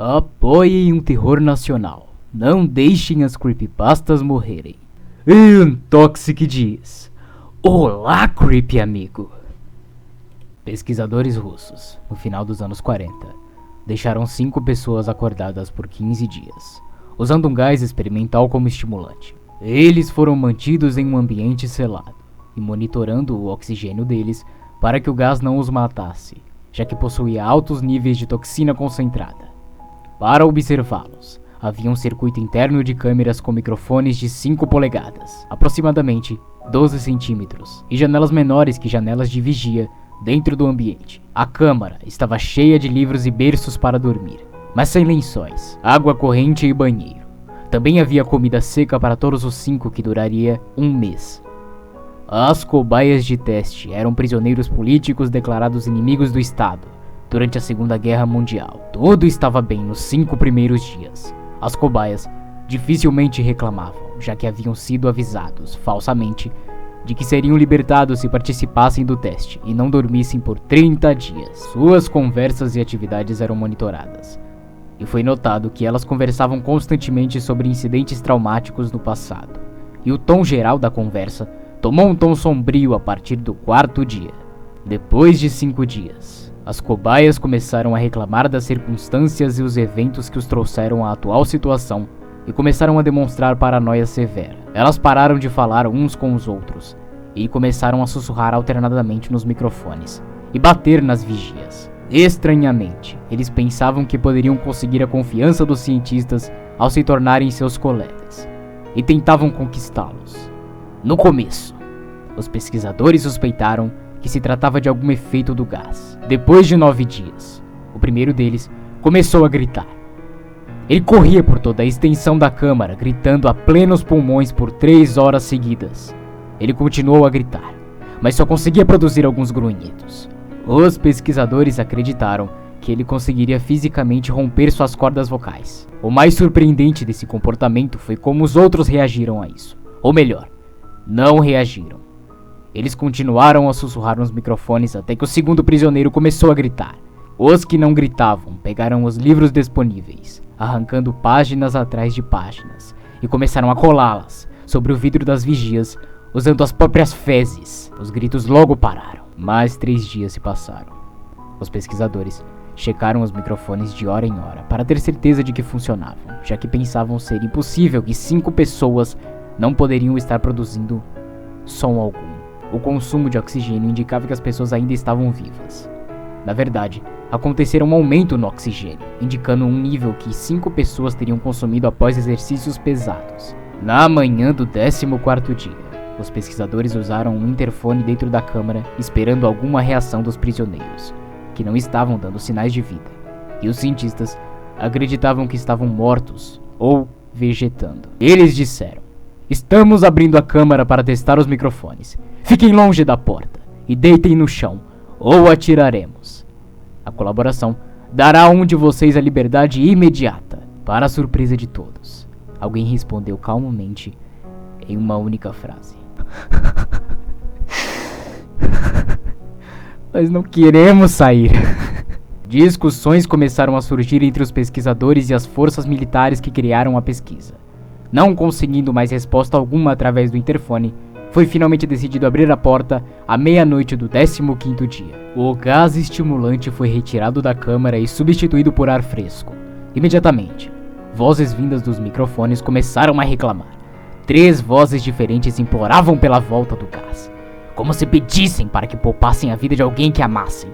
Apoiem um terror nacional. Não deixem as creepypastas morrerem. E Untoxic diz: Olá, creepy amigo. Pesquisadores russos, no final dos anos 40, deixaram 5 pessoas acordadas por 15 dias, usando um gás experimental como estimulante. Eles foram mantidos em um ambiente selado e monitorando o oxigênio deles para que o gás não os matasse, já que possuía altos níveis de toxina concentrada. Para observá-los, havia um circuito interno de câmeras com microfones de 5 polegadas, aproximadamente 12 centímetros, e janelas menores que janelas de vigia dentro do ambiente. A câmara estava cheia de livros e berços para dormir, mas sem lençóis, água corrente e banheiro. Também havia comida seca para todos os 5 que duraria um mês. As cobaias de teste eram prisioneiros políticos declarados inimigos do Estado durante a Segunda Guerra Mundial. Tudo estava bem nos 5 primeiros dias. As cobaias dificilmente reclamavam, já que haviam sido avisados, falsamente, de que seriam libertados se participassem do teste e não dormissem por 30 dias. Suas conversas e atividades eram monitoradas, e foi notado que elas conversavam constantemente sobre incidentes traumáticos no passado, e o tom geral da conversa tomou um tom sombrio a partir do 4º dia. Depois de 5 dias, as cobaias começaram a reclamar das circunstâncias e os eventos que os trouxeram à atual situação e começaram a demonstrar paranoia severa. Elas pararam de falar uns com os outros e começaram a sussurrar alternadamente nos microfones e bater nas vigias. Estranhamente, eles pensavam que poderiam conseguir a confiança dos cientistas ao se tornarem seus colegas e tentavam conquistá-los. No começo, os pesquisadores suspeitaram que se tratava de algum efeito do gás. Depois de 9 dias, o primeiro deles começou a gritar. Ele corria por toda a extensão da câmara, gritando a plenos pulmões por 3 horas seguidas. Ele continuou a gritar, mas só conseguia produzir alguns grunhidos. Os pesquisadores acreditaram que ele conseguiria fisicamente romper suas cordas vocais. O mais surpreendente desse comportamento foi como os outros reagiram a isso. Ou melhor, não reagiram. Eles continuaram a sussurrar nos microfones até que o segundo prisioneiro começou a gritar. Os que não gritavam pegaram os livros disponíveis, arrancando páginas atrás de páginas, e começaram a colá-las sobre o vidro das vigias, usando as próprias fezes. Os gritos logo pararam. Mais 3 dias se passaram. Os pesquisadores checaram os microfones de hora em hora para ter certeza de que funcionavam, já que pensavam ser impossível que 5 pessoas não poderiam estar produzindo som algum. O consumo de oxigênio indicava que as pessoas ainda estavam vivas. Na verdade, acontecera um aumento no oxigênio, indicando um nível que 5 pessoas teriam consumido após exercícios pesados. Na manhã do 14º dia, os pesquisadores usaram um interfone dentro da câmara, esperando alguma reação dos prisioneiros, que não estavam dando sinais de vida, e os cientistas acreditavam que estavam mortos ou vegetando. Eles disseram: Estamos abrindo a câmara para testar os microfones. Fiquem longe da porta e deitem no chão, ou atiraremos. A colaboração dará a um de vocês a liberdade imediata. Para a surpresa de todos, alguém respondeu calmamente em uma única frase: Nós não queremos sair. Discussões começaram a surgir entre os pesquisadores e as forças militares que criaram a pesquisa. Não conseguindo mais resposta alguma através do interfone, foi finalmente decidido abrir a porta à meia-noite do 15º dia. O gás estimulante foi retirado da câmara e substituído por ar fresco. Imediatamente, vozes vindas dos microfones começaram a reclamar. 3 vozes diferentes imploravam pela volta do gás, como se pedissem para que poupassem a vida de alguém que amassem.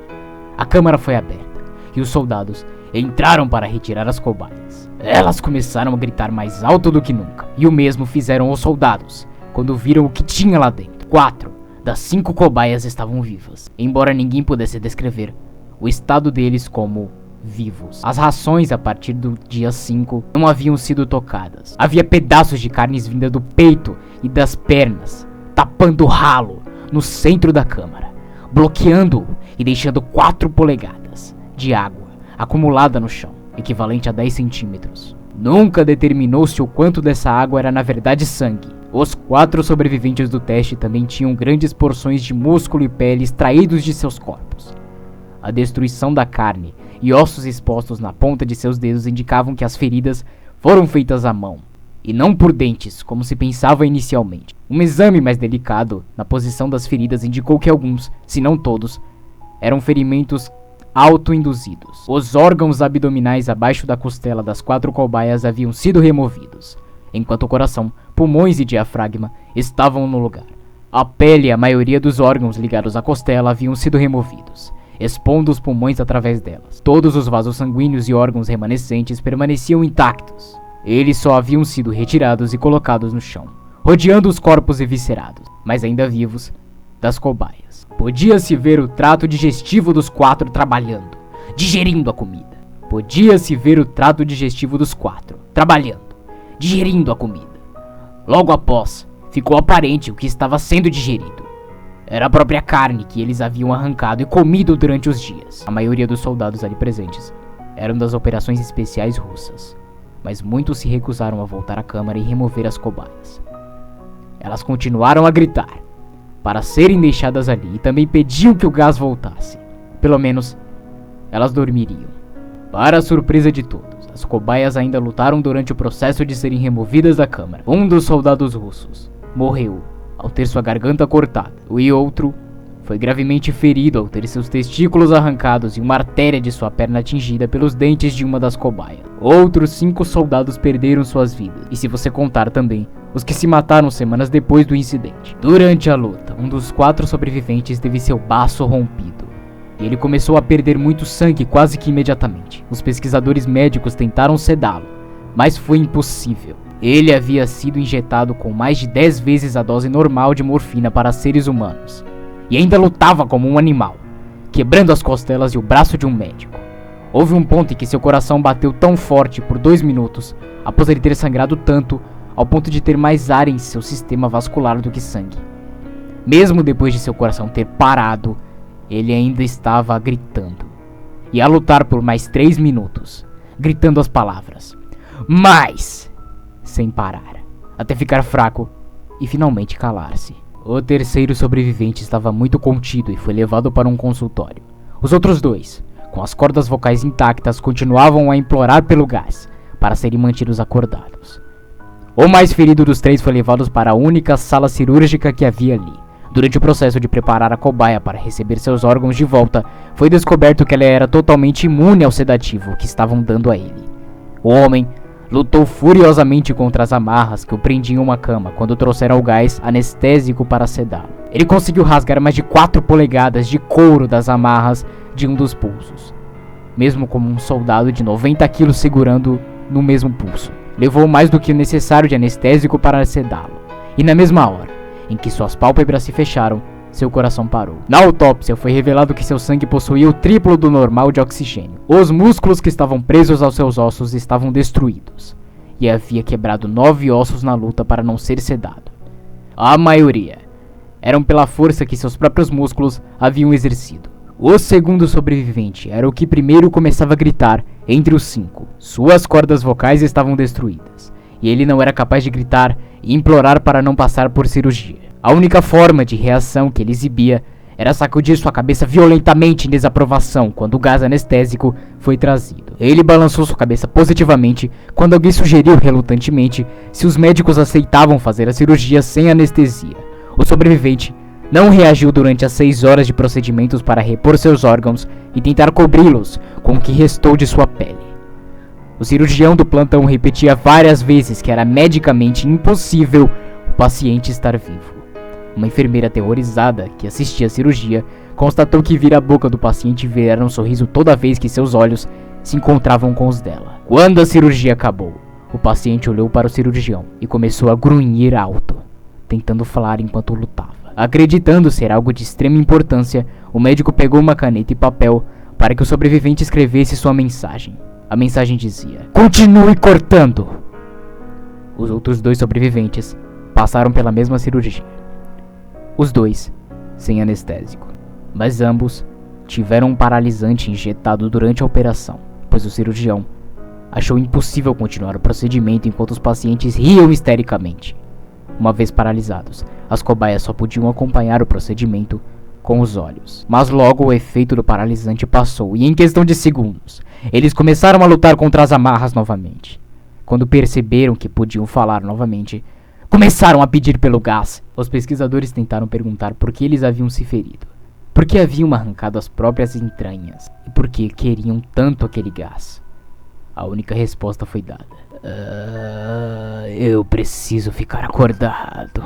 A câmara foi aberta e os soldados entraram para retirar as cobaias. Elas começaram a gritar mais alto do que nunca, e o mesmo fizeram os soldados quando viram o que tinha lá dentro. 4 das 5 cobaias estavam vivas, embora ninguém pudesse descrever o estado deles como vivos. As rações a partir do dia 5 não haviam sido tocadas. Havia pedaços de carnes vindas do peito e das pernas, tapando o ralo no centro da câmara, bloqueando-o e deixando 4 polegadas de água acumulada no chão, equivalente a 10 centímetros. Nunca determinou-se o quanto dessa água era na verdade sangue. Os 4 sobreviventes do teste também tinham grandes porções de músculo e pele extraídos de seus corpos. A destruição da carne e ossos expostos na ponta de seus dedos indicavam que as feridas foram feitas à mão, e não por dentes, como se pensava inicialmente. Um exame mais delicado na posição das feridas indicou que alguns, se não todos, eram ferimentos autoinduzidos. Os órgãos abdominais abaixo da costela das 4 cobaias haviam sido removidos, enquanto o coração, pulmões e diafragma estavam no lugar. A pele e a maioria dos órgãos ligados à costela haviam sido removidos, expondo os pulmões através delas. Todos os vasos sanguíneos e órgãos remanescentes permaneciam intactos. Eles só haviam sido retirados e colocados no chão, rodeando os corpos eviscerados, mas ainda vivos, das cobaias. Podia-se ver o trato digestivo dos 4 trabalhando, digerindo a comida. Podia-se ver o trato digestivo dos 4 trabalhando, digerindo a comida. Logo após, ficou aparente o que estava sendo digerido. Era a própria carne que eles haviam arrancado e comido durante os dias. A maioria dos soldados ali presentes eram das operações especiais russas, mas muitos se recusaram a voltar à câmara e remover as cobaias. Elas continuaram a gritar para serem deixadas ali e também pediam que o gás voltasse. Pelo menos, elas dormiriam. Para a surpresa de todos, as cobaias ainda lutaram durante o processo de serem removidas da câmara. Um dos soldados russos morreu ao ter sua garganta cortada, e outro foi gravemente ferido ao ter seus testículos arrancados e uma artéria de sua perna atingida pelos dentes de uma das cobaias. Outros 5 soldados perderam suas vidas, e se você contar também os que se mataram semanas depois do incidente. Durante a luta, um dos 4 sobreviventes teve seu baço rompido, e ele começou a perder muito sangue quase que imediatamente. Os pesquisadores médicos tentaram sedá-lo, mas foi impossível. Ele havia sido injetado com mais de 10 vezes a dose normal de morfina para seres humanos, e ainda lutava como um animal, quebrando as costelas e o braço de um médico. Houve um ponto em que seu coração bateu tão forte por 2 minutos, após ele ter sangrado tanto, ao ponto de ter mais ar em seu sistema vascular do que sangue. Mesmo depois de seu coração ter parado, ele ainda estava gritando, e a lutar por mais 3 minutos, gritando as palavras "mais", sem parar, até ficar fraco e finalmente calar-se. O terceiro sobrevivente estava muito contido e foi levado para um consultório. Os outros 2, com as cordas vocais intactas, continuavam a implorar pelo gás para serem mantidos acordados. O mais ferido dos 3 foi levado para a única sala cirúrgica que havia ali. Durante o processo de preparar a cobaia para receber seus órgãos de volta, foi descoberto que ela era totalmente imune ao sedativo que estavam dando a ele. O homem lutou furiosamente contra as amarras que o prendiam a uma cama quando trouxeram o gás anestésico para sedá-lo. Ele conseguiu rasgar mais de 4 polegadas de couro das amarras de um dos pulsos, mesmo como um soldado de 90 quilos segurando no mesmo pulso. Levou mais do que o necessário de anestésico para sedá-lo, e na mesma hora em que suas pálpebras se fecharam, seu coração parou. Na autópsia foi revelado que seu sangue possuía o triplo do normal de oxigênio. Os músculos que estavam presos aos seus ossos estavam destruídos, e havia quebrado 9 ossos na luta para não ser sedado. A maioria eram pela força que seus próprios músculos haviam exercido. O segundo sobrevivente era o que primeiro começava a gritar entre os 5. Suas cordas vocais estavam destruídas, e ele não era capaz de gritar e implorar para não passar por cirurgia. A única forma de reação que ele exibia era sacudir sua cabeça violentamente em desaprovação quando o gás anestésico foi trazido. Ele balançou sua cabeça positivamente quando alguém sugeriu relutantemente se os médicos aceitavam fazer a cirurgia sem anestesia. O sobrevivente não reagiu durante as 6 horas de procedimentos para repor seus órgãos e tentar cobri-los com o que restou de sua pele. O cirurgião do plantão repetia várias vezes que era medicamente impossível o paciente estar vivo. Uma enfermeira aterrorizada que assistia à cirurgia constatou que vira a boca do paciente e ver um sorriso toda vez que seus olhos se encontravam com os dela. Quando a cirurgia acabou, o paciente olhou para o cirurgião e começou a grunhir alto, tentando falar enquanto lutava. Acreditando ser algo de extrema importância, o médico pegou uma caneta e papel para que o sobrevivente escrevesse sua mensagem. A mensagem dizia: "Continue cortando!" Os outros 2 sobreviventes passaram pela mesma cirurgia. Os 2 sem anestésico, mas ambos tiveram um paralisante injetado durante a operação, pois o cirurgião achou impossível continuar o procedimento enquanto os pacientes riam histericamente. Uma vez paralisados, as cobaias só podiam acompanhar o procedimento com os olhos. Mas logo o efeito do paralisante passou e em questão de segundos, eles começaram a lutar contra as amarras novamente. Quando perceberam que podiam falar novamente, começaram a pedir pelo gás. Os pesquisadores tentaram perguntar por que eles haviam se ferido, por que haviam arrancado as próprias entranhas e por que queriam tanto aquele gás. A única resposta foi dada: eu preciso ficar acordado.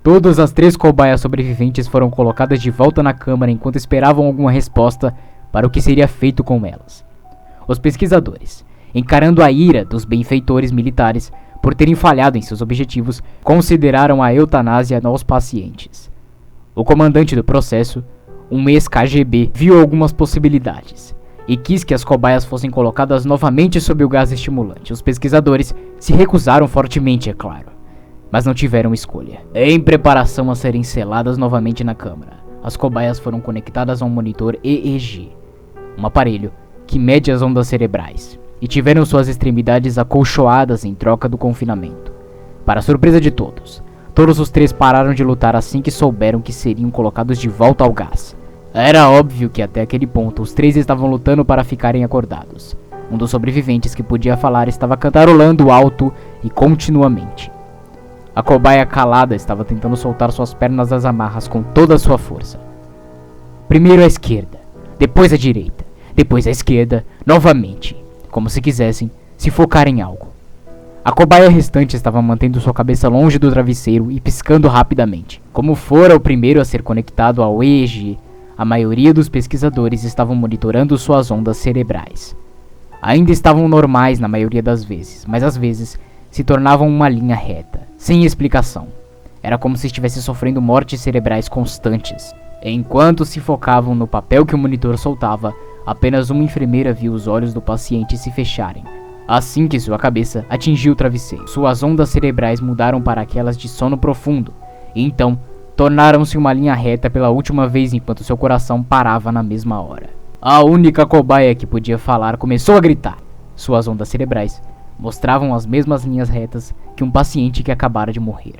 Todas as 3 cobaias sobreviventes foram colocadas de volta na câmara enquanto esperavam alguma resposta para o que seria feito com elas. Os pesquisadores, encarando a ira dos benfeitores militares por terem falhado em seus objetivos, consideraram a eutanásia aos pacientes. O comandante do processo, um ex-KGB, viu algumas possibilidades e quis que as cobaias fossem colocadas novamente sob o gás estimulante. Os pesquisadores se recusaram fortemente, é claro, mas não tiveram escolha. Em preparação a serem seladas novamente na câmara, as cobaias foram conectadas a um monitor EEG, um aparelho que mede as ondas cerebrais, e tiveram suas extremidades acolchoadas em troca do confinamento. Para surpresa de todos os 3 pararam de lutar assim que souberam que seriam colocados de volta ao gás. Era óbvio que até aquele ponto os 3 estavam lutando para ficarem acordados. Um dos sobreviventes que podia falar estava cantarolando alto e continuamente. A cobaia calada estava tentando soltar suas pernas das amarras com toda a sua força. Primeiro à esquerda, depois à direita, depois à esquerda, novamente, como se quisessem se focar em algo. A cobaia restante estava mantendo sua cabeça longe do travesseiro e piscando rapidamente. Como fora o primeiro a ser conectado ao EEG, a maioria dos pesquisadores estavam monitorando suas ondas cerebrais. Ainda estavam normais na maioria das vezes, mas às vezes se tornavam uma linha reta, sem explicação. Era como se estivesse sofrendo mortes cerebrais constantes. Enquanto se focavam no papel que o monitor soltava, apenas uma enfermeira viu os olhos do paciente se fecharem. Assim que sua cabeça atingiu o travesseiro, suas ondas cerebrais mudaram para aquelas de sono profundo, e então tornaram-se uma linha reta pela última vez enquanto seu coração parava na mesma hora. A única cobaia que podia falar começou a gritar. Suas ondas cerebrais mostravam as mesmas linhas retas que um paciente que acabara de morrer.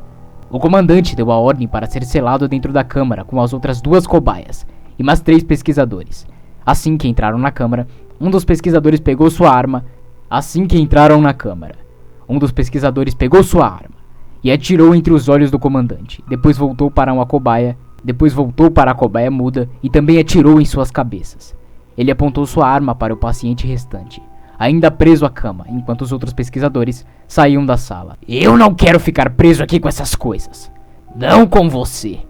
O comandante deu a ordem para ser selado dentro da câmara com as outras 2 cobaias e mais 3 pesquisadores. Assim que entraram na câmara, um dos pesquisadores pegou sua arma e atirou entre os olhos do comandante. Depois voltou para a cobaia muda e também atirou em suas cabeças. Ele apontou sua arma para o paciente restante, ainda preso à cama, enquanto os outros pesquisadores saíam da sala. Eu não quero ficar preso aqui com essas coisas. Não com você.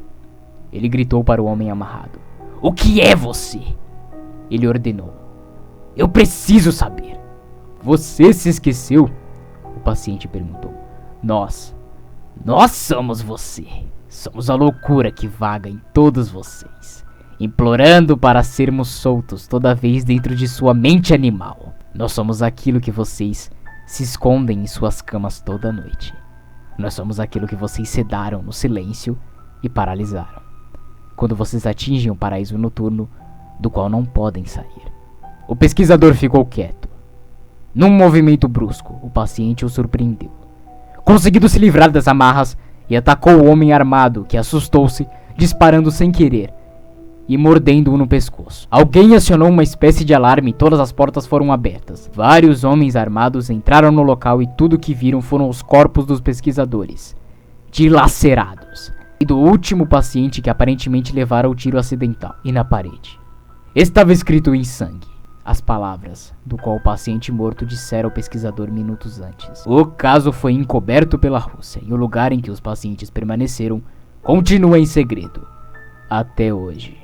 Ele gritou para o homem amarrado. O que é você? Ele ordenou. Eu preciso saber. Você se esqueceu? O paciente perguntou. Nós somos você. Somos a loucura que vaga em todos vocês, implorando para sermos soltos toda vez dentro de sua mente animal. Nós somos aquilo que vocês se escondem em suas camas toda noite. Nós somos aquilo que vocês sedaram no silêncio e paralisaram, quando vocês atingem o paraíso noturno, do qual não podem sair. O pesquisador ficou quieto. Num movimento brusco, o paciente o surpreendeu, conseguindo se livrar das amarras, e atacou o homem armado, que assustou-se, disparando sem querer e mordendo-o no pescoço. Alguém acionou uma espécie de alarme e todas as portas foram abertas. Vários homens armados entraram no local e tudo que viram foram os corpos dos pesquisadores, dilacerados, e do último paciente que aparentemente levara o tiro acidental. E na parede estava escrito em sangue as palavras do qual o paciente morto dissera ao pesquisador minutos antes. O caso foi encoberto pela Rússia e o lugar em que os pacientes permaneceram continua em segredo até hoje.